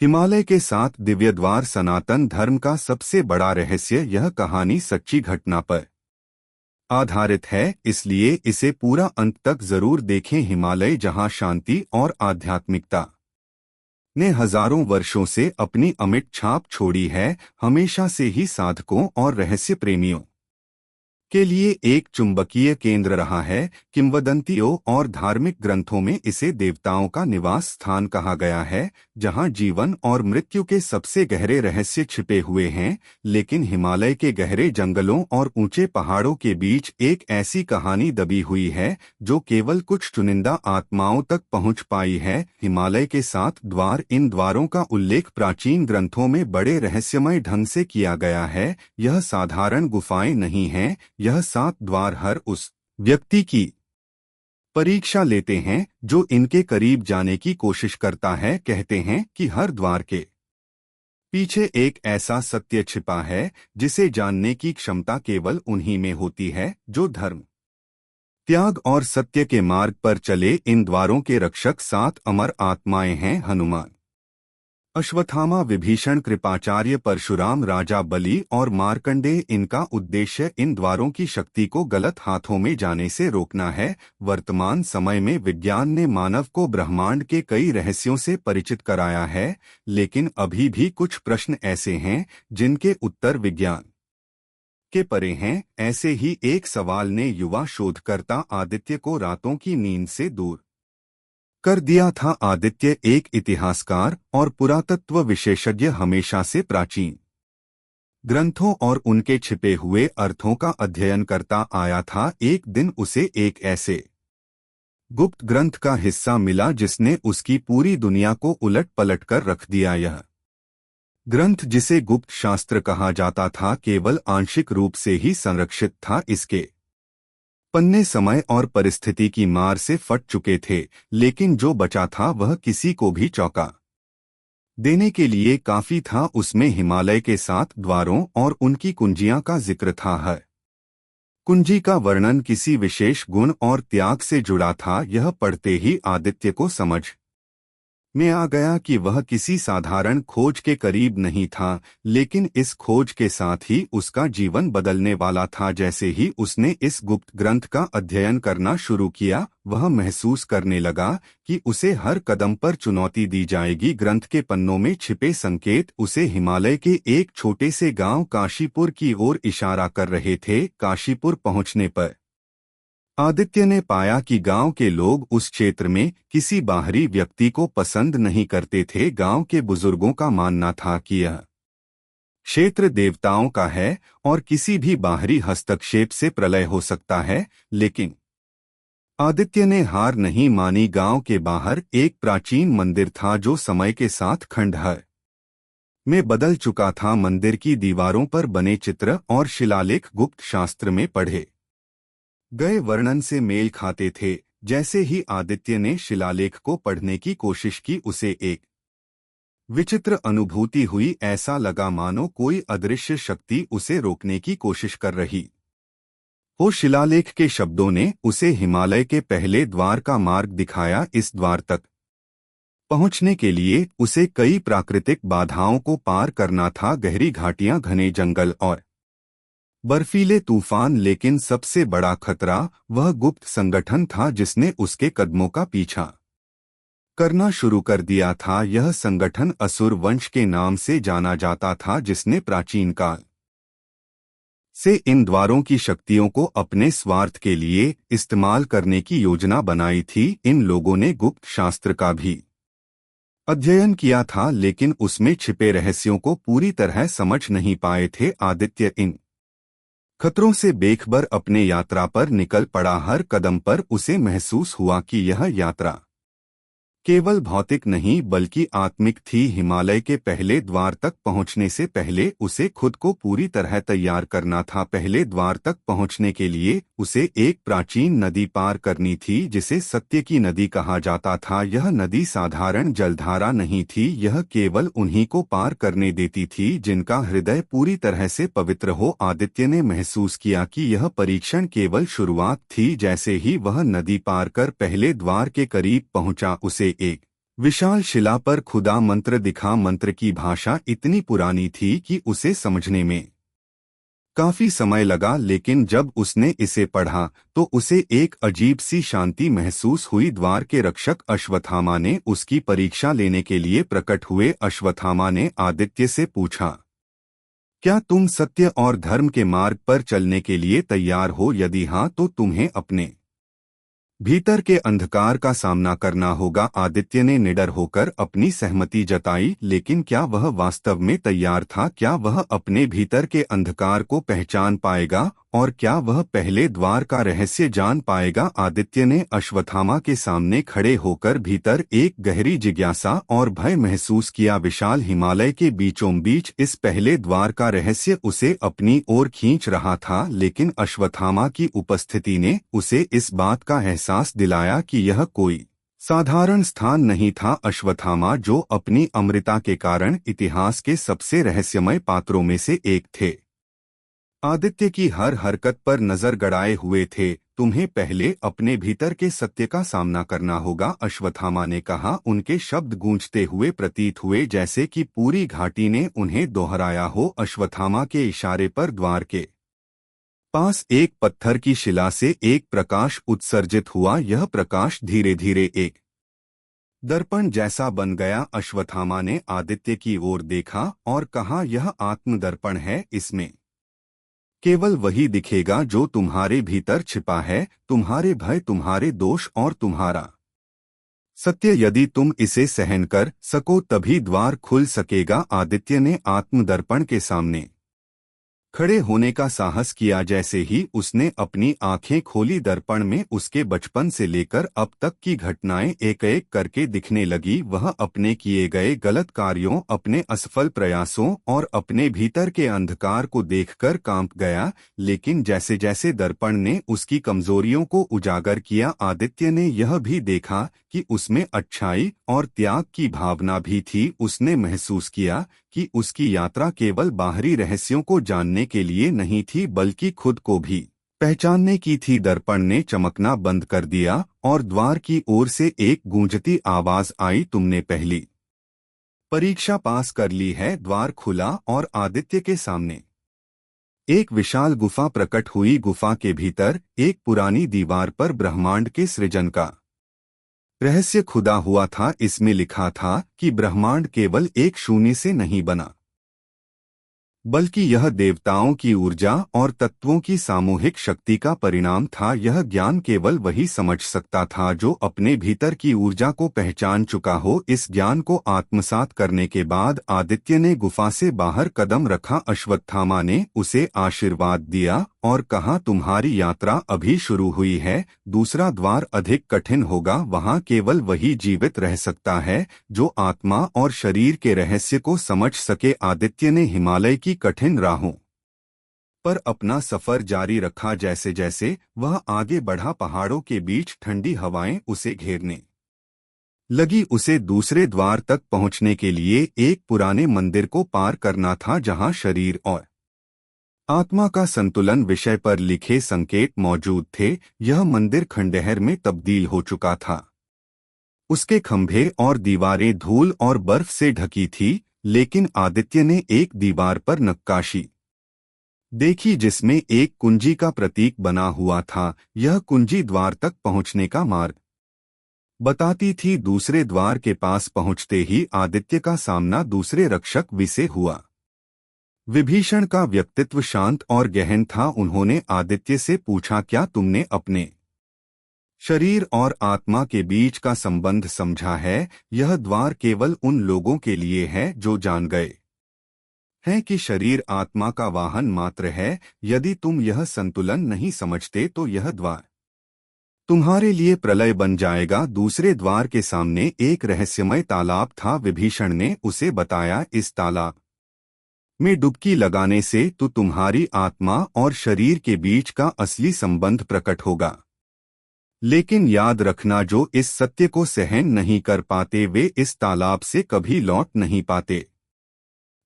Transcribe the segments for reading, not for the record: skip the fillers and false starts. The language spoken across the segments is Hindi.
हिमालय के 7 दिव्य द्वार सनातन धर्म का सबसे बड़ा रहस्य। यह कहानी सच्ची घटना पर आधारित है, इसलिए इसे पूरा अंत तक जरूर देखें। हिमालय जहां शांति और आध्यात्मिकता ने हजारों वर्षों से अपनी अमिट छाप छोड़ी है, हमेशा से ही साधकों और रहस्य प्रेमियों के लिए एक चुंबकीय केंद्र रहा है। किंवदंतियों और धार्मिक ग्रंथों में इसे देवताओं का निवास स्थान कहा गया है, जहां जीवन और मृत्यु के सबसे गहरे रहस्य छिपे हुए हैं। लेकिन हिमालय के गहरे जंगलों और ऊंचे पहाड़ों के बीच एक ऐसी कहानी दबी हुई है जो केवल कुछ चुनिंदा आत्माओं तक पहुंच पाई है। हिमालय के 7 द्वार, इन द्वारों का उल्लेख प्राचीन ग्रंथों में बड़े रहस्यमय ढंग से किया गया है। यह साधारण गुफाएं नहीं हैं, यह 7 द्वार हर उस व्यक्ति की परीक्षा लेते हैं जो इनके करीब जाने की कोशिश करता है। कहते हैं कि हर द्वार के पीछे एक ऐसा सत्य छिपा है जिसे जानने की क्षमता केवल उन्हीं में होती है जो धर्म, त्याग और सत्य के मार्ग पर चले। इन द्वारों के रक्षक 7 अमर आत्माएं हैं: हनुमान, अश्वत्थामा, विभीषण, कृपाचार्य, परशुराम, राजा बलि और मार्कंडेय। इनका उद्देश्य इन द्वारों की शक्ति को गलत हाथों में जाने से रोकना है। वर्तमान समय में विज्ञान ने मानव को ब्रह्मांड के कई रहस्यों से परिचित कराया है, लेकिन अभी भी कुछ प्रश्न ऐसे हैं जिनके उत्तर विज्ञान के परे हैं। ऐसे ही एक सवाल ने युवा शोधकर्ता आदित्य को रातों की नींद से दूर कर दिया था। आदित्य एक इतिहासकार और पुरातत्व विशेषज्ञ हमेशा से प्राचीन ग्रंथों और उनके छिपे हुए अर्थों का अध्ययन करता आया था। एक दिन उसे एक ऐसे गुप्त ग्रंथ का हिस्सा मिला जिसने उसकी पूरी दुनिया को उलट पलट कर रख दिया। यह ग्रंथ, जिसे गुप्त शास्त्र कहा जाता था, केवल आंशिक रूप से ही संरक्षित था। इसके पन्ने समय और परिस्थिति की मार से फट चुके थे, लेकिन जो बचा था वह किसी को भी चौंका देने के लिए काफी था। उसमें हिमालय के 7 द्वारों और उनकी कुंजियां का जिक्र था। हर कुंजी का वर्णन किसी विशेष गुण और त्याग से जुड़ा था। यह पढ़ते ही आदित्य को समझ में आ गया कि वह किसी साधारण खोज के करीब नहीं था, लेकिन इस खोज के साथ ही उसका जीवन बदलने वाला था। जैसे ही उसने इस गुप्त ग्रंथ का अध्ययन करना शुरू किया, वह महसूस करने लगा कि उसे हर कदम पर चुनौती दी जाएगी। ग्रंथ के पन्नों में छिपे संकेत उसे हिमालय के एक छोटे से गांव काशीपुर की ओर इशारा कर रहे थे। काशीपुर पहुंचने पर आदित्य ने पाया कि गांव के लोग उस क्षेत्र में किसी बाहरी व्यक्ति को पसंद नहीं करते थे। गांव के बुजुर्गों का मानना था कि यह क्षेत्र देवताओं का है और किसी भी बाहरी हस्तक्षेप से प्रलय हो सकता है। लेकिन आदित्य ने हार नहीं मानी। गांव के बाहर एक प्राचीन मंदिर था जो समय के साथ खंडहर में बदल चुका था। मंदिर की दीवारों पर बने चित्र और शिलालेख गुप्त शास्त्र में पढ़े गए वर्णन से मेल खाते थे। जैसे ही आदित्य ने शिलालेख को पढ़ने की कोशिश की, उसे एक विचित्र अनुभूति हुई। ऐसा लगा मानो कोई अदृश्य शक्ति उसे रोकने की कोशिश कर रही हो। शिलालेख के शब्दों ने उसे हिमालय के पहले द्वार का मार्ग दिखाया। इस द्वार तक पहुंचने के लिए उसे कई प्राकृतिक बाधाओं को पार करना था, गहरी घाटियां, घने जंगल और बर्फीले तूफान। लेकिन सबसे बड़ा खतरा वह गुप्त संगठन था जिसने उसके कदमों का पीछा करना शुरू कर दिया था। यह संगठन असुर वंश के नाम से जाना जाता था, जिसने प्राचीन काल से इन द्वारों की शक्तियों को अपने स्वार्थ के लिए इस्तेमाल करने की योजना बनाई थी। इन लोगों ने गुप्त शास्त्र का भी अध्ययन किया था, लेकिन उसमें छिपे रहस्यों को पूरी तरह समझ नहीं पाए थे। आदित्य इन खतरों से बेखबर अपने यात्रा पर निकल पड़ा। हर कदम पर उसे महसूस हुआ कि यह यात्रा केवल भौतिक नहीं बल्कि आत्मिक थी। हिमालय के पहले द्वार तक पहुंचने से पहले उसे खुद को पूरी तरह तैयार करना था। पहले द्वार तक पहुंचने के लिए उसे एक प्राचीन नदी पार करनी थी जिसे सत्य की नदी कहा जाता था। यह नदी साधारण जलधारा नहीं थी, यह केवल उन्हीं को पार करने देती थी जिनका हृदय पूरी तरह से पवित्र हो। आदित्य ने महसूस किया कि यह परीक्षण केवल शुरुआत थी। जैसे ही वह नदी पार कर पहले द्वार के करीब पहुंचा, उसे एक विशाल शिला पर खुदा मंत्र दिखा। मंत्र की भाषा इतनी पुरानी थी कि उसे समझने में काफी समय लगा, लेकिन जब उसने इसे पढ़ा तो उसे एक अजीब सी शांति महसूस हुई। द्वार के रक्षक अश्वत्थामा ने उसकी परीक्षा लेने के लिए प्रकट हुए। अश्वत्थामा ने आदित्य से पूछा, क्या तुम सत्य और धर्म के मार्ग पर चलने के लिए तैयार हो? यदि हाँ, तो तुम्हें अपने भीतर के अंधकार का सामना करना होगा। आदित्य ने निडर होकर अपनी सहमति जताई, लेकिन क्या वह वास्तव में तैयार था? क्या वह अपने भीतर के अंधकार को पहचान पाएगा और क्या वह पहले द्वार का रहस्य जान पाएगा? आदित्य ने अश्वत्थामा के सामने खड़े होकर भीतर एक गहरी जिज्ञासा और भय महसूस किया। विशाल हिमालय के बीचों बीच इस पहले द्वार का रहस्य उसे अपनी ओर खींच रहा था, लेकिन अश्वत्थामा की उपस्थिति ने उसे इस बात का एहसास दिलाया कि यह कोई साधारण स्थान नहीं था। अश्वत्थामा, जो अपनी अमृता के कारण इतिहास के सबसे रहस्यमय पात्रों में से एक थे, आदित्य की हर हरकत पर नजर गड़ाए हुए थे। तुम्हें पहले अपने भीतर के सत्य का सामना करना होगा, अश्वत्थामा ने कहा। उनके शब्द गूंजते हुए प्रतीत हुए जैसे कि पूरी घाटी ने उन्हें दोहराया हो। अश्वत्थामा के इशारे पर द्वार के पास एक पत्थर की शिला से एक प्रकाश उत्सर्जित हुआ। यह प्रकाश धीरे धीरे एक दर्पण जैसा बन गया। अश्वत्थामा ने आदित्य की ओर देखा और कहा, यह आत्मदर्पण है। इसमें केवल वही दिखेगा जो तुम्हारे भीतर छिपा है, तुम्हारे भय, तुम्हारे दोष और तुम्हारा सत्य। यदि तुम इसे सहन कर सको तभी द्वार खुल सकेगा। आदित्य ने आत्मदर्पण के सामने खड़े होने का साहस किया। जैसे ही उसने अपनी आंखें खोली, दर्पण में उसके बचपन से लेकर अब तक की घटनाएं एक एक करके दिखने लगी। वह अपने किए गए गलत कार्यों, अपने असफल प्रयासों और अपने भीतर के अंधकार को देखकर कांप गया। लेकिन जैसे जैसे दर्पण ने उसकी कमजोरियों को उजागर किया, आदित्य ने यह भी देखा कि उसमें अच्छाई और त्याग की भावना भी थी। उसने महसूस किया कि उसकी यात्रा केवल बाहरी रहस्यों को जानने के लिए नहीं थी, बल्कि खुद को भी पहचानने की थी। दर्पण ने चमकना बंद कर दिया और द्वार की ओर से एक गूंजती आवाज आई, तुमने पहली परीक्षा पास कर ली है। द्वार खुला और आदित्य के सामने एक विशाल गुफा प्रकट हुई। गुफा के भीतर एक पुरानी दीवार पर ब्रह्मांड के सृजन का रहस्य खुदा हुआ था। इसमें लिखा था कि ब्रह्मांड केवल एक शून्य से नहीं बना, बल्कि यह देवताओं की ऊर्जा और तत्वों की सामूहिक शक्ति का परिणाम था। यह ज्ञान केवल वही समझ सकता था जो अपने भीतर की ऊर्जा को पहचान चुका हो। इस ज्ञान को आत्मसात करने के बाद आदित्य ने गुफा से बाहर कदम रखा। अश्वत्थामा ने उसे आशीर्वाद दिया और कहा, तुम्हारी यात्रा अभी शुरू हुई है। दूसरा द्वार अधिक कठिन होगा। वहां केवल वही जीवित रह सकता है जो आत्मा और शरीर के रहस्य को समझ सके। आदित्य ने हिमालय की कठिन राहों पर अपना सफर जारी रखा। जैसे जैसे वह आगे बढ़ा, पहाड़ों के बीच ठंडी हवाएं उसे घेरने लगी। उसे दूसरे द्वार तक पहुंचने के लिए एक पुराने मंदिर को पार करना था, जहां शरीर और आत्मा का संतुलन विषय पर लिखे संकेत मौजूद थे। यह मंदिर खंडहर में तब्दील हो चुका था। उसके खंभे और दीवारें धूल और बर्फ से ढकी थी, लेकिन आदित्य ने एक दीवार पर नक्काशी देखी जिसमें एक कुंजी का प्रतीक बना हुआ था। यह कुंजी द्वार तक पहुंचने का मार्ग बताती थी। दूसरे द्वार के पास पहुंचते ही आदित्य का सामना दूसरे रक्षक से हुआ। विभीषण का व्यक्तित्व शांत और गहन था। उन्होंने आदित्य से पूछा, क्या तुमने अपने शरीर और आत्मा के बीच का संबंध समझा है? यह द्वार केवल उन लोगों के लिए है जो जान गए हैं कि शरीर आत्मा का वाहन मात्र है। यदि तुम यह संतुलन नहीं समझते तो यह द्वार तुम्हारे लिए प्रलय बन जाएगा। दूसरे द्वार के सामने एक रहस्यमय तालाब था। विभीषण ने उसे बताया, इस तालाब में डुबकी लगाने से तो तुम्हारी आत्मा और शरीर के बीच का असली संबंध प्रकट होगा। लेकिन याद रखना, जो इस सत्य को सहन नहीं कर पाते वे इस तालाब से कभी लौट नहीं पाते।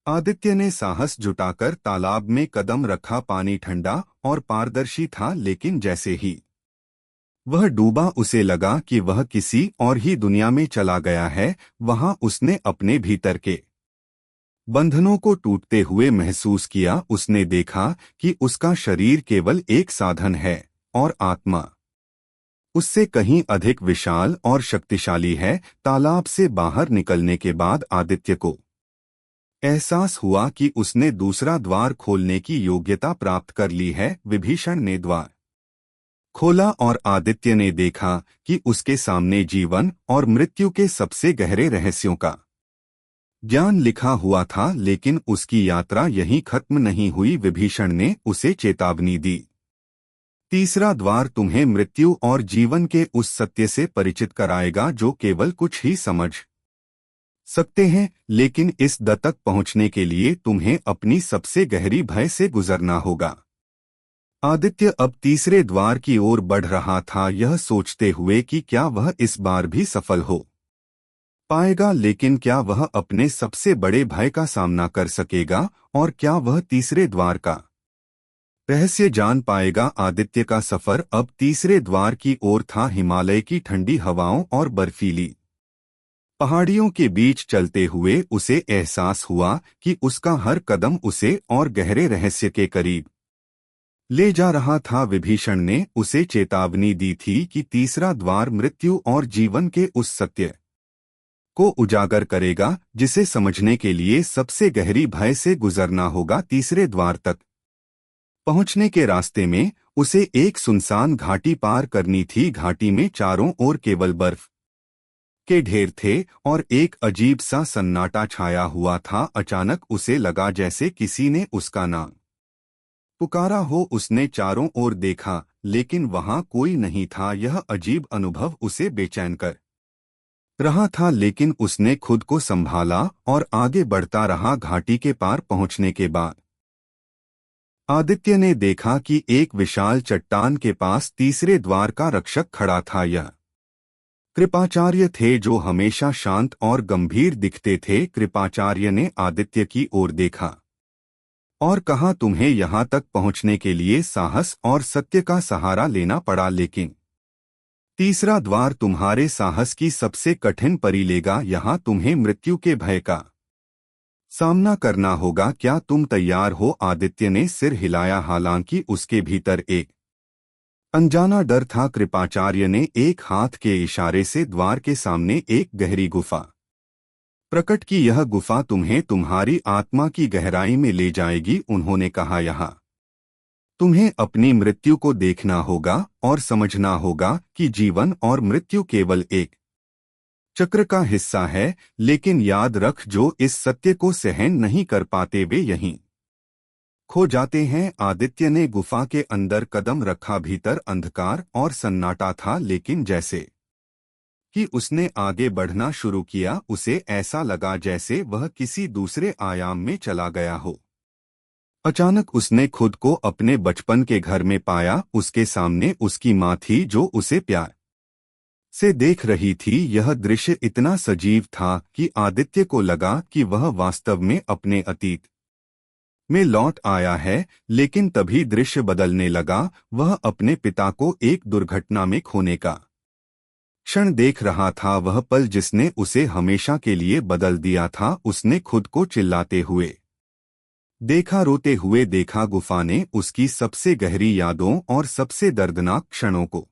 आदित्य ने साहस जुटाकर तालाब में कदम रखा। पानी ठंडा और पारदर्शी था, लेकिन जैसे ही वह डूबा, उसे लगा कि वह किसी और ही दुनिया में चला गया है। वहां उसने अपने भीतर के बंधनों को टूटते हुए महसूस किया। उसने देखा कि उसका शरीर केवल एक साधन है और आत्मा उससे कहीं अधिक विशाल और शक्तिशाली है। तालाब से बाहर निकलने के बाद आदित्य को एहसास हुआ कि उसने दूसरा द्वार खोलने की योग्यता प्राप्त कर ली है। विभीषण ने द्वार खोला और आदित्य ने देखा कि उसके सामने जीवन और मृत्यु के सबसे गहरे रहस्यों का ज्ञान लिखा हुआ था। लेकिन उसकी यात्रा यहीं खत्म नहीं हुई। विभीषण ने उसे चेतावनी दी, तीसरा द्वार तुम्हें मृत्यु और जीवन के उस सत्य से परिचित कराएगा जो केवल कुछ ही समझ सकते हैं। लेकिन इस द तक पहुंचने के लिए तुम्हें अपनी सबसे गहरी भय से गुजरना होगा। आदित्य अब तीसरे द्वार की ओर बढ़ रहा था, यह सोचते हुए कि क्या वह इस बार भी सफल हो पाएगा। लेकिन क्या वह अपने सबसे बड़े भय का सामना कर सकेगा और क्या वह तीसरे द्वार का रहस्य जान पाएगा। आदित्य का सफर अब तीसरे द्वार की ओर था। हिमालय की ठंडी हवाओं और बर्फीली पहाड़ियों के बीच चलते हुए उसे एहसास हुआ कि उसका हर कदम उसे और गहरे रहस्य के करीब ले जा रहा था। विभीषण ने उसे चेतावनी दी थी कि तीसरा द्वार मृत्यु और जीवन के उस सत्य को उजागर करेगा जिसे समझने के लिए सबसे गहरी भय से गुजरना होगा। तीसरे द्वार तक पहुंचने के रास्ते में उसे एक सुनसान घाटी पार करनी थी। घाटी में चारों ओर केवल बर्फ के ढेर थे और एक अजीब सा सन्नाटा छाया हुआ था। अचानक उसे लगा जैसे किसी ने उसका नाम पुकारा हो। उसने चारों ओर देखा लेकिन वहां कोई नहीं था। यह अजीब अनुभव उसे बेचैन कर रहा था, लेकिन उसने खुद को संभाला और आगे बढ़ता रहा। घाटी के पार पहुंचने के बाद आदित्य ने देखा कि एक विशाल चट्टान के पास तीसरे द्वार का रक्षक खड़ा था। यह कृपाचार्य थे जो हमेशा शांत और गंभीर दिखते थे। कृपाचार्य ने आदित्य की ओर देखा और कहा, तुम्हें यहाँ तक पहुँचने के लिए साहस और सत्य का सहारा लेना पड़ा, लेकिन तीसरा द्वार तुम्हारे साहस की सबसे कठिन परी लेगा। यहाँ तुम्हें मृत्यु के भय का सामना करना होगा। क्या तुम तैयार हो? आदित्य ने सिर हिलाया, हालांकि उसके भीतर एक अनजाना डर था। कृपाचार्य ने एक हाथ के इशारे से द्वार के सामने एक गहरी गुफा प्रकट की। यह गुफा तुम्हें तुम्हारी आत्मा की गहराई में ले जाएगी। उन्होंने कहा, यहाँ तुम्हें अपनी मृत्यु को देखना होगा और समझना होगा कि जीवन और मृत्यु केवल एक चक्र का हिस्सा है। लेकिन याद रख, जो इस सत्य को सहन नहीं कर पाते वे यहीं खो जाते हैं। आदित्य ने गुफा के अंदर कदम रखा। भीतर अंधकार और सन्नाटा था, लेकिन जैसे कि उसने आगे बढ़ना शुरू किया उसे ऐसा लगा जैसे वह किसी दूसरे आयाम में चला गया हो। अचानक उसने खुद को अपने बचपन के घर में पाया। उसके सामने उसकी माँ थी जो उसे प्यार से देख रही थी। यह दृश्य इतना सजीव था कि आदित्य को लगा कि वह वास्तव में अपने अतीत में लौट आया है। लेकिन तभी दृश्य बदलने लगा। वह अपने पिता को एक दुर्घटना में खोने का क्षण देख रहा था। वह पल जिसने उसे हमेशा के लिए बदल दिया था। उसने खुद को चिल्लाते हुए देखा, रोते हुए देखा। गुफा ने उसकी सबसे गहरी यादों और सबसे दर्दनाक क्षणों को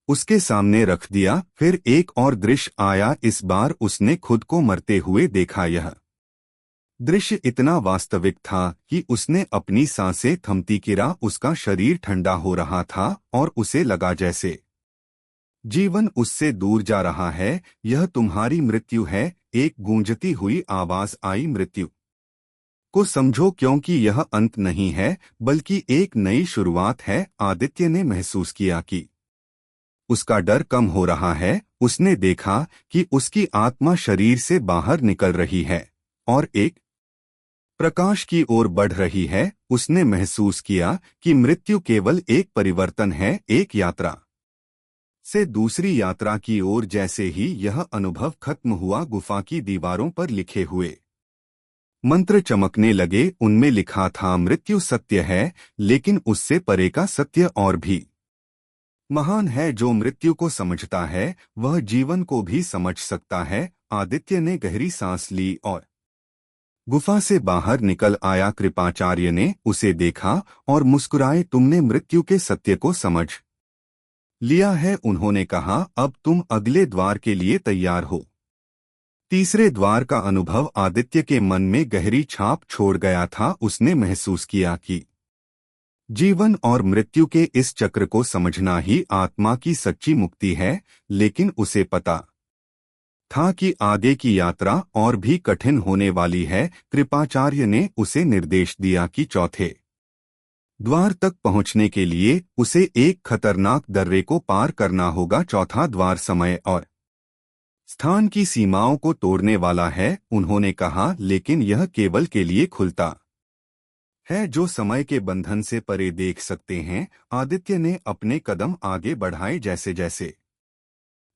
उसके सामने रख दिया। फिर एक और दृश्य आया। इस बार उसने खुद को मरते हुए देखा। यह दृश्य इतना वास्तविक था कि उसने अपनी सांसें थमती गिरा। उसका शरीर ठंडा हो रहा था और उसे लगा जैसे जीवन उससे दूर जा रहा है। यह तुम्हारी मृत्यु है, एक गूंजती हुई आवाज आई। मृत्यु को समझो, क्योंकि यह अंत नहीं है बल्कि एक नई शुरुआत है। आदित्य ने महसूस किया कि उसका डर कम हो रहा है। उसने देखा कि उसकी आत्मा शरीर से बाहर निकल रही है और एक प्रकाश की ओर बढ़ रही है। उसने महसूस किया कि मृत्यु केवल एक परिवर्तन है, एक यात्रा से दूसरी यात्रा की ओर। जैसे ही यह अनुभव खत्म हुआ, गुफा की दीवारों पर लिखे हुए मंत्र चमकने लगे। उनमें लिखा था, मृत्यु सत्य है लेकिन उससे परे का सत्य और भी महान है जो मृत्यु को समझता है, वह जीवन को भी समझ सकता है। आदित्य ने गहरी सांस ली और गुफा से बाहर निकल आया। कृपाचार्य ने उसे देखा और मुस्कुराए, तुमने मृत्यु के सत्य को समझ लिया है, उन्होंने कहा। अब तुम अगले द्वार के लिए तैयार हो। तीसरे द्वार का अनुभव आदित्य के मन में गहरी छाप छोड़ गया था। उसने महसूस किया कि जीवन और मृत्यु के इस चक्र को समझना ही आत्मा की सच्ची मुक्ति है, लेकिन उसे पता था कि आगे की यात्रा और भी कठिन होने वाली है। कृपाचार्य ने उसे निर्देश दिया कि चौथे द्वार तक पहुंचने के लिए उसे एक खतरनाक दर्रे को पार करना होगा। चौथा द्वार समय और स्थान की सीमाओं को तोड़ने वाला है, उन्होंने कहा, लेकिन यह केवल के लिए खुलता है जो समय के बंधन से परे देख सकते हैं। आदित्य ने अपने कदम आगे बढ़ाए। जैसे जैसे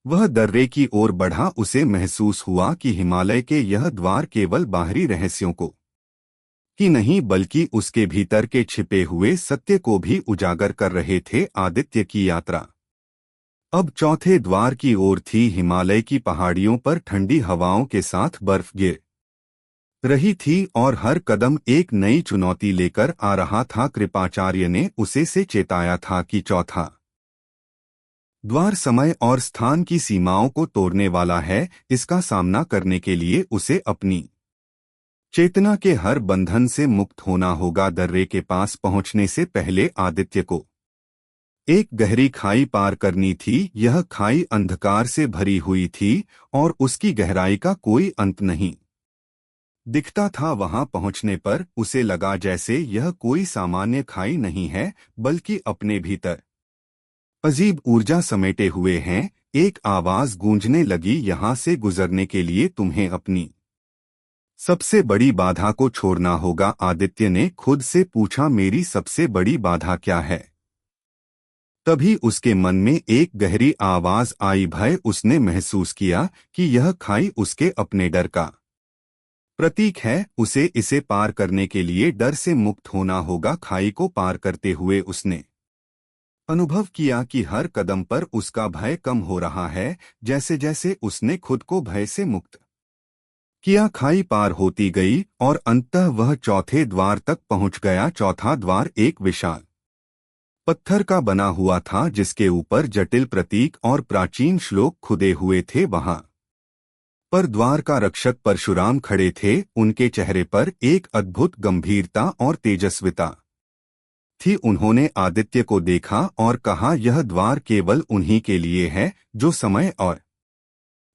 वह दर्रे की ओर बढ़ा, उसे महसूस हुआ कि हिमालय के यह द्वार केवल बाहरी रहस्यों को ही नहीं बल्कि उसके भीतर के छिपे हुए सत्य को भी उजागर कर रहे थे। आदित्य की यात्रा अब चौथे द्वार की ओर थी। हिमालय की पहाड़ियों पर ठंडी हवाओं के साथ बर्फ गिर रही थी और हर कदम एक नई चुनौती लेकर आ रहा था। कृपाचार्य ने उसे से चेताया था कि चौथा द्वार समय और स्थान की सीमाओं को तोड़ने वाला है। इसका सामना करने के लिए उसे अपनी चेतना के हर बंधन से मुक्त होना होगा। दर्रे के पास पहुंचने से पहले आदित्य को एक गहरी खाई पार करनी थी। यह खाई अंधकार से भरी हुई थी और उसकी गहराई का कोई अंत नहीं दिखता था। वहां पहुंचने पर उसे लगा जैसे यह कोई सामान्य खाई नहीं है, बल्कि अपने भीतर अजीब ऊर्जा समेटे हुए हैं। एक आवाज गूंजने लगी, यहां से गुजरने के लिए तुम्हें अपनी सबसे बड़ी बाधा को छोड़ना होगा। आदित्य ने खुद से पूछा, मेरी सबसे बड़ी बाधा क्या है? तभी उसके मन में एक गहरी आवाज आई, भय। उसने महसूस किया कि यह खाई उसके अपने डर का प्रतीक है। उसे इसे पार करने के लिए डर से मुक्त होना होगा। खाई को पार करते हुए उसने अनुभव किया कि हर कदम पर उसका भय कम हो रहा है, जैसे जैसे उसने खुद को भय से मुक्त किया। खाई पार होती गई और अंततः वह चौथे द्वार तक पहुंच गया। चौथा द्वार एक विशाल पत्थर का बना हुआ था, जिसके ऊपर जटिल प्रतीक और प्राचीन श्लोक खुदे हुए थे। वहां पर द्वार का रक्षक परशुराम खड़े थे। उनके चेहरे पर एक अद्भुत गंभीरता और तेजस्विता थी। उन्होंने आदित्य को देखा और कहा, यह द्वार केवल उन्हीं के लिए है जो समय और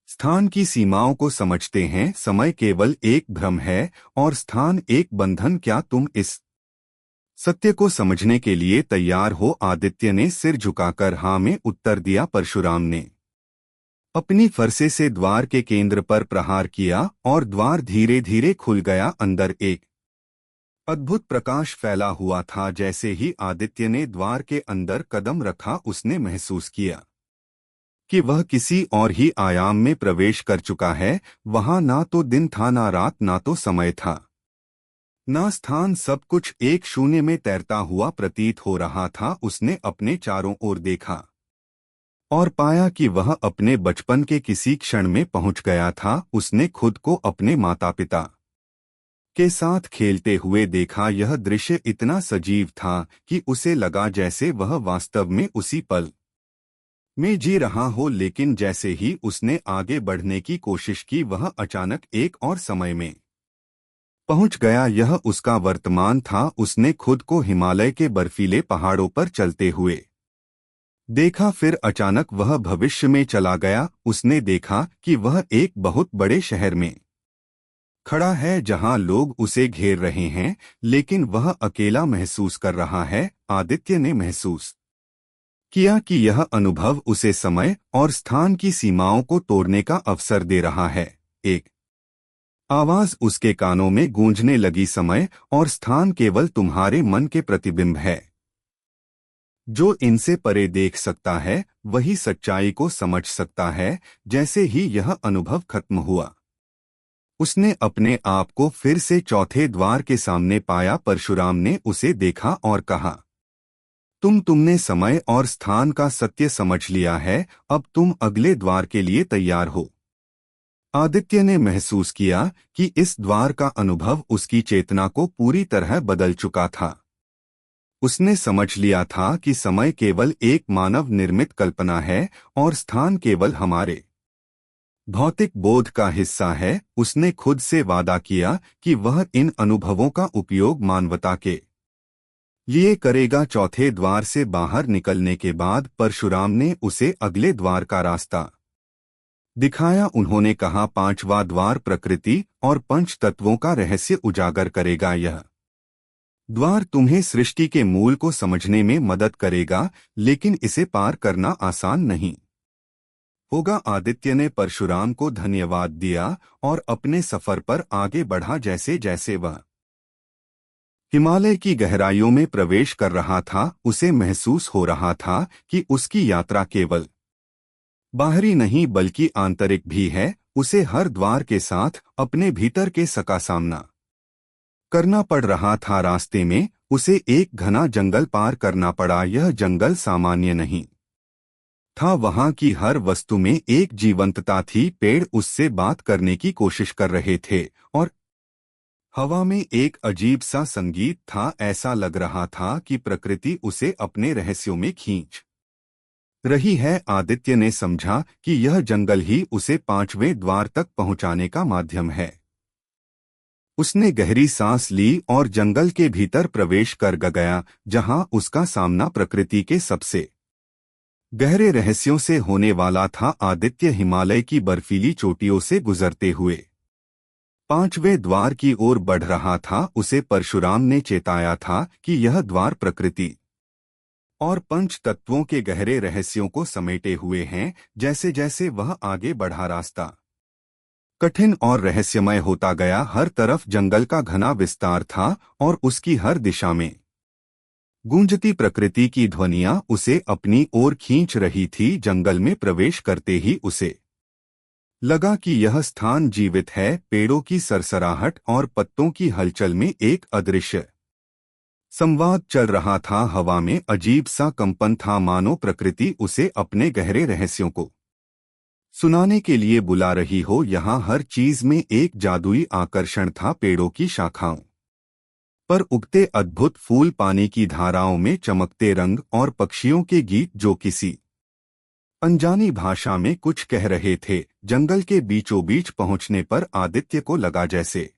स्थान की सीमाओं को समझते हैं। समय केवल एक भ्रम है और स्थान एक बंधन। क्या तुम इस सत्य को समझने के लिए तैयार हो? आदित्य ने सिर झुकाकर हाँ में उत्तर दिया। परशुराम ने अपनी फरसे से द्वार के केंद्र पर प्रहार किया और द्वार धीरे धीरे खुल गया। अंदर एक अद्भुत प्रकाश फैला हुआ था। जैसे ही आदित्य ने द्वार के अंदर कदम रखा, उसने महसूस किया कि वह किसी और ही आयाम में प्रवेश कर चुका है। वहां ना तो दिन था, ना रात, ना तो समय था, ना स्थान। सब कुछ एक शून्य में तैरता हुआ प्रतीत हो रहा था। उसने अपने चारों ओर देखा और पाया कि वह अपने बचपन के किसी क्षण में पहुंच गया था। उसने खुद को अपने माता पिता के साथ खेलते हुए देखा। यह दृश्य इतना सजीव था कि उसे लगा जैसे वह वास्तव में उसी पल में जी रहा हो। लेकिन जैसे ही उसने आगे बढ़ने की कोशिश की, वह अचानक एक और समय में पहुंच गया। यह उसका वर्तमान था। उसने खुद को हिमालय के बर्फीले पहाड़ों पर चलते हुए देखा। फिर अचानक वह भविष्य में चला गया। उसने देखा कि वह एक बहुत बड़े शहर में खड़ा है, जहां लोग उसे घेर रहे हैं, लेकिन वह अकेला महसूस कर रहा है। आदित्य ने महसूस किया कि यह अनुभव उसे समय और स्थान की सीमाओं को तोड़ने का अवसर दे रहा है। एक आवाज उसके कानों में गूंजने लगी, समय और स्थान केवल तुम्हारे मन के प्रतिबिंब है। जो इनसे परे देख सकता है, वही सच्चाई को समझ सकता है। जैसे ही यह अनुभव खत्म हुआ, उसने अपने आप को फिर से चौथे द्वार के सामने पाया। परशुराम ने उसे देखा और कहा, तुमने समय और स्थान का सत्य समझ लिया है, अब तुम अगले द्वार के लिए तैयार हो। आदित्य ने महसूस किया कि इस द्वार का अनुभव उसकी चेतना को पूरी तरह बदल चुका था। उसने समझ लिया था कि समय केवल एक मानव निर्मित कल्पना है और स्थान केवल हमारे भौतिक बोध का हिस्सा है। उसने खुद से वादा किया कि वह इन अनुभवों का उपयोग मानवता के लिए करेगा। चौथे द्वार से बाहर निकलने के बाद परशुराम ने उसे अगले द्वार का रास्ता दिखाया। उन्होंने कहा, पांचवा द्वार प्रकृति और पंच तत्वों का रहस्य उजागर करेगा। यह द्वार तुम्हें सृष्टि के मूल को समझने में मदद करेगा, लेकिन इसे पार करना आसान नहीं होगा। आदित्य ने परशुराम को धन्यवाद दिया और अपने सफर पर आगे बढ़ा। जैसे जैसे वह हिमालय की गहराइयों में प्रवेश कर रहा था, उसे महसूस हो रहा था कि उसकी यात्रा केवल बाहरी नहीं बल्कि आंतरिक भी है। उसे हर द्वार के साथ अपने भीतर के का सामना करना पड़ रहा था। रास्ते में उसे एक घना जंगल पार करना पड़ा। यह जंगल सामान्य नहीं था, वहां की हर वस्तु में एक जीवंतता थी। पेड़ उससे बात करने की कोशिश कर रहे थे और हवा में एक अजीब सा संगीत था। ऐसा लग रहा था कि प्रकृति उसे अपने रहस्यों में खींच रही है। आदित्य ने समझा कि यह जंगल ही उसे पांचवें द्वार तक पहुंचाने का माध्यम है। उसने गहरी सांस ली और जंगल के भीतर प्रवेश कर गया, जहां उसका सामना प्रकृति के सबसे गहरे रहस्यों से होने वाला था। आदित्य हिमालय की बर्फीली चोटियों से गुजरते हुए पांचवें द्वार की ओर बढ़ रहा था। उसे परशुराम ने चेताया था कि यह द्वार प्रकृति और पंच तत्वों के गहरे रहस्यों को समेटे हुए हैं। जैसे जैसे वह आगे बढ़ा, रास्ता कठिन और रहस्यमय होता गया। हर तरफ जंगल का घना विस्तार था और उसकी हर दिशा में गूंजती प्रकृति की ध्वनियां उसे अपनी ओर खींच रही थी। जंगल में प्रवेश करते ही उसे लगा कि यह स्थान जीवित है। पेड़ों की सरसराहट और पत्तों की हलचल में एक अदृश्य संवाद चल रहा था। हवा में अजीब सा कंपन था, मानो प्रकृति उसे अपने गहरे रहस्यों को सुनाने के लिए बुला रही हो। यहाँ हर चीज में एक जादुई आकर्षण था। पेड़ों की शाखाओं पर उगते अद्भुत फूल, पानी की धाराओं में चमकते रंग और पक्षियों के गीत जो किसी अनजानी भाषा में कुछ कह रहे थे। जंगल के बीचों बीच पहुंचने पर आदित्य को लगा जैसे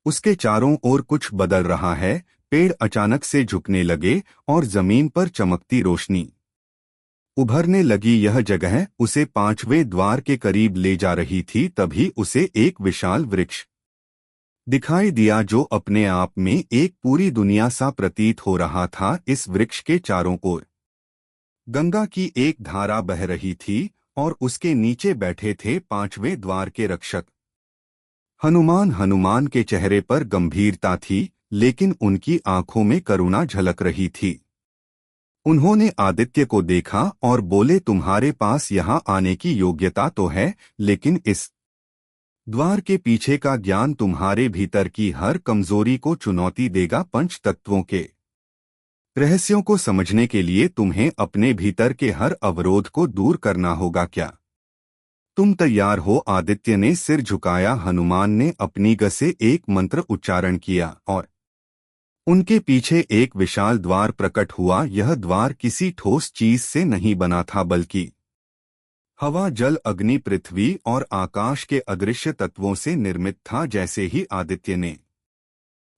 उसके चारों ओर कुछ बदल रहा है। पेड़ अचानक से झुकने लगे और जमीन पर चमकती रोशनी उभरने लगी। यह जगह उसे पांचवें द्वार के करीब ले जा रही थी। तभी उसे एक विशाल वृक्ष दिखाई दिया जो अपने आप में एक पूरी दुनिया सा प्रतीत हो रहा था। इस वृक्ष के चारों ओर गंगा की एक धारा बह रही थी और उसके नीचे बैठे थे पांचवें द्वार के रक्षक हनुमान। हनुमान के चेहरे पर गंभीरता थी, लेकिन उनकी आंखों में करुणा झलक रही थी। उन्होंने आदित्य को देखा और बोले, तुम्हारे पास यहाँ आने की योग्यता तो है, लेकिन इस द्वार के पीछे का ज्ञान तुम्हारे भीतर की हर कमजोरी को चुनौती देगा। पंच तत्वों के रहस्यों को समझने के लिए तुम्हें अपने भीतर के हर अवरोध को दूर करना होगा। क्या तुम तैयार हो? आदित्य ने सिर झुकाया। हनुमान ने अपनी गज से एक मंत्र उच्चारण किया और उनके पीछे एक विशाल द्वार प्रकट हुआ। यह द्वार किसी ठोस चीज से नहीं बना था, बल्कि हवा, जल, अग्नि, पृथ्वी और आकाश के अदृश्य तत्वों से निर्मित था। जैसे ही आदित्य ने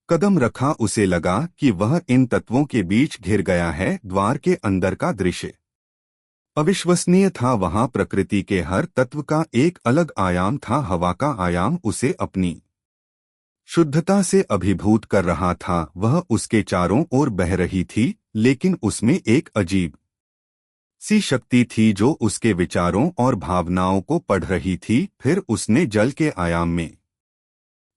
कदम रखा, उसे लगा कि वह इन तत्वों के बीच घिर गया है। द्वार के अंदर का दृश्य अविश्वसनीय था। वहां प्रकृति के हर तत्व का एक अलग आयाम था। हवा का आयाम उसे अपनी शुद्धता से अभिभूत कर रहा था। वह उसके चारों ओर बह रही थी, लेकिन उसमें एक अजीब सी शक्ति थी जो उसके विचारों और भावनाओं को पढ़ रही थी। फिर उसने जल के आयाम में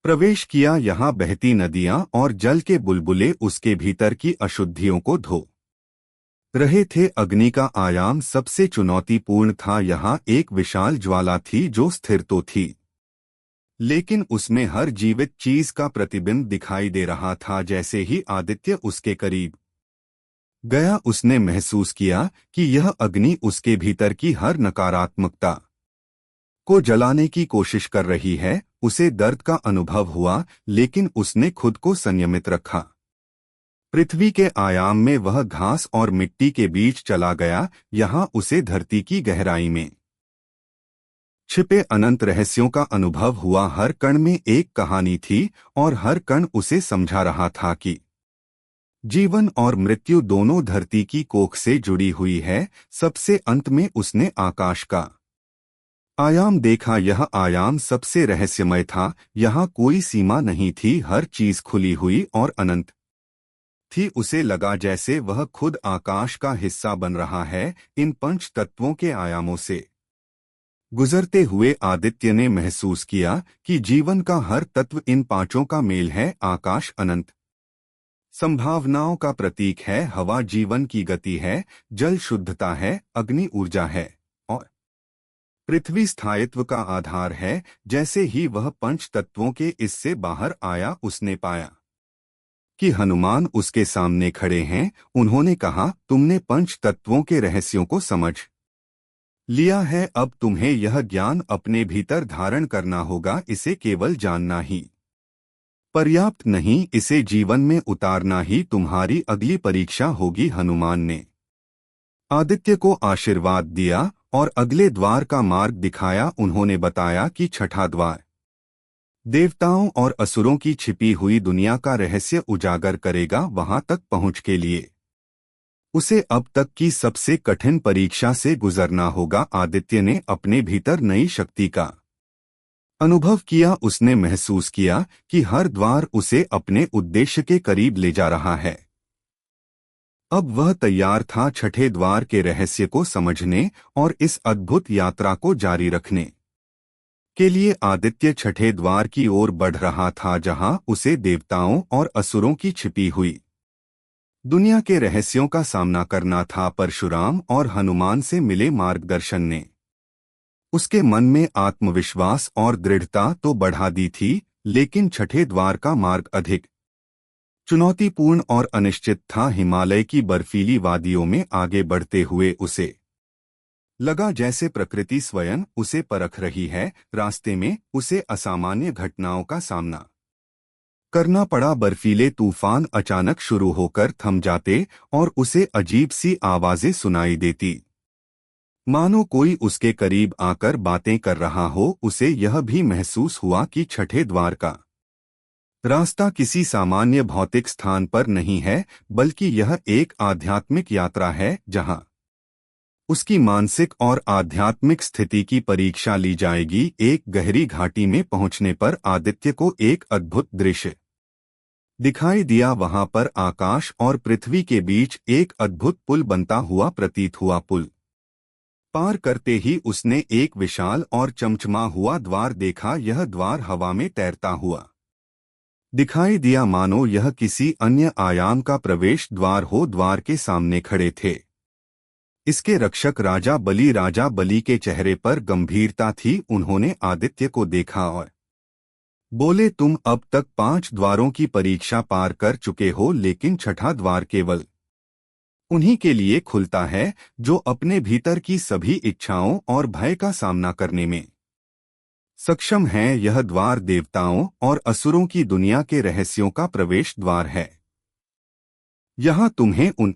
प्रवेश किया। यहाँ बहती नदियां और जल के बुलबुले उसके भीतर की अशुद्धियों को धो रहे थे। अग्नि का आयाम सबसे चुनौतीपूर्ण था। यहाँ एक विशाल ज्वाला थी जो स्थिर तो थी, लेकिन उसमें हर जीवित चीज का प्रतिबिंब दिखाई दे रहा था। जैसे ही आदित्य उसके करीब गया उसने महसूस किया कि यह अग्नि उसके भीतर की हर नकारात्मकता को जलाने की कोशिश कर रही है। उसे दर्द का अनुभव हुआ, लेकिन उसने खुद को संयमित रखा। पृथ्वी के आयाम में वह घास और मिट्टी के बीच चला गया, यहाँ उसे धरती की गहराई में छिपे अनंत रहस्यों का अनुभव हुआ। हर कण में एक कहानी थी और हर कण उसे समझा रहा था कि जीवन और मृत्यु दोनों धरती की कोख से जुड़ी हुई है। सबसे अंत में उसने आकाश का आयाम देखा। यह आयाम सबसे रहस्यमय था। यहाँ कोई सीमा नहीं थी, हर चीज खुली हुई और अनंत थी। उसे लगा जैसे वह खुद आकाश का हिस्सा बन रहा है। इन पंच तत्वों के आयामों से गुजरते हुए आदित्य ने महसूस किया कि जीवन का हर तत्व इन पांचों का मेल है। आकाश अनंत संभावनाओं का प्रतीक है, हवा जीवन की गति है, जल शुद्धता है, अग्नि ऊर्जा है और पृथ्वी स्थायित्व का आधार है। जैसे ही वह पंच तत्वों के इससे बाहर आया, उसने पाया कि हनुमान उसके सामने खड़े हैं। उन्होंने कहा, तुमने पंच तत्वों के रहस्यों को समझ लिया है। अब तुम्हें यह ज्ञान अपने भीतर धारण करना होगा। इसे केवल जानना ही पर्याप्त नहीं, इसे जीवन में उतारना ही तुम्हारी अगली परीक्षा होगी। हनुमान ने आदित्य को आशीर्वाद दिया और अगले द्वार का मार्ग दिखाया। उन्होंने बताया कि छठा द्वार देवताओं और असुरों की छिपी हुई दुनिया का रहस्य उजागर करेगा। वहां तक पहुंच के लिए उसे अब तक की सबसे कठिन परीक्षा से गुजरना होगा। आदित्य ने अपने भीतर नई शक्ति का अनुभव किया। उसने महसूस किया कि हर द्वार उसे अपने उद्देश्य के करीब ले जा रहा है। अब वह तैयार था छठे द्वार के रहस्य को समझने और इस अद्भुत यात्रा को जारी रखने के लिए। आदित्य छठे द्वार की ओर बढ़ रहा था, जहां उसे देवताओं और असुरों की छिपी हुई दुनिया के रहस्यों का सामना करना था। परशुराम और हनुमान से मिले मार्गदर्शन ने उसके मन में आत्मविश्वास और दृढ़ता तो बढ़ा दी थी, लेकिन छठे द्वार का मार्ग अधिक चुनौतीपूर्ण और अनिश्चित था। हिमालय की बर्फीली वादियों में आगे बढ़ते हुए उसे लगा जैसे प्रकृति स्वयं उसे परख रही है। रास्ते में उसे असामान्य घटनाओं का सामना करना पड़ा। बर्फीले तूफान अचानक शुरू होकर थम जाते और उसे अजीब सी आवाजें सुनाई देती, मानो कोई उसके करीब आकर बातें कर रहा हो। उसे यह भी महसूस हुआ कि छठे द्वार का रास्ता किसी सामान्य भौतिक स्थान पर नहीं है, बल्कि यह एक आध्यात्मिक यात्रा है, जहां उसकी मानसिक और आध्यात्मिक स्थिति की परीक्षा ली जाएगी। एक गहरी घाटी में पहुंचने पर आदित्य को एक अद्भुत दृश्य दिखाई दिया। वहां पर आकाश और पृथ्वी के बीच एक अद्भुत पुल बनता हुआ प्रतीत हुआ। पुल पार करते ही उसने एक विशाल और चमचमा हुआ द्वार देखा। यह द्वार हवा में तैरता हुआ दिखाई दिया, मानो यह किसी अन्य आयाम का प्रवेश द्वार हो। द्वार के सामने खड़े थे इसके रक्षक राजा बलि के चेहरे पर गंभीरता थी। उन्होंने आदित्य को देखा और बोले, तुम अब तक 5 द्वारों की परीक्षा पार कर चुके हो, लेकिन छठा द्वार केवल उन्हीं के लिए खुलता है जो अपने भीतर की सभी इच्छाओं और भय का सामना करने में सक्षम हैं। यह द्वार देवताओं और असुरों की दुनिया के रहस्यों का प्रवेश द्वार है। यहाँ तुम्हें उन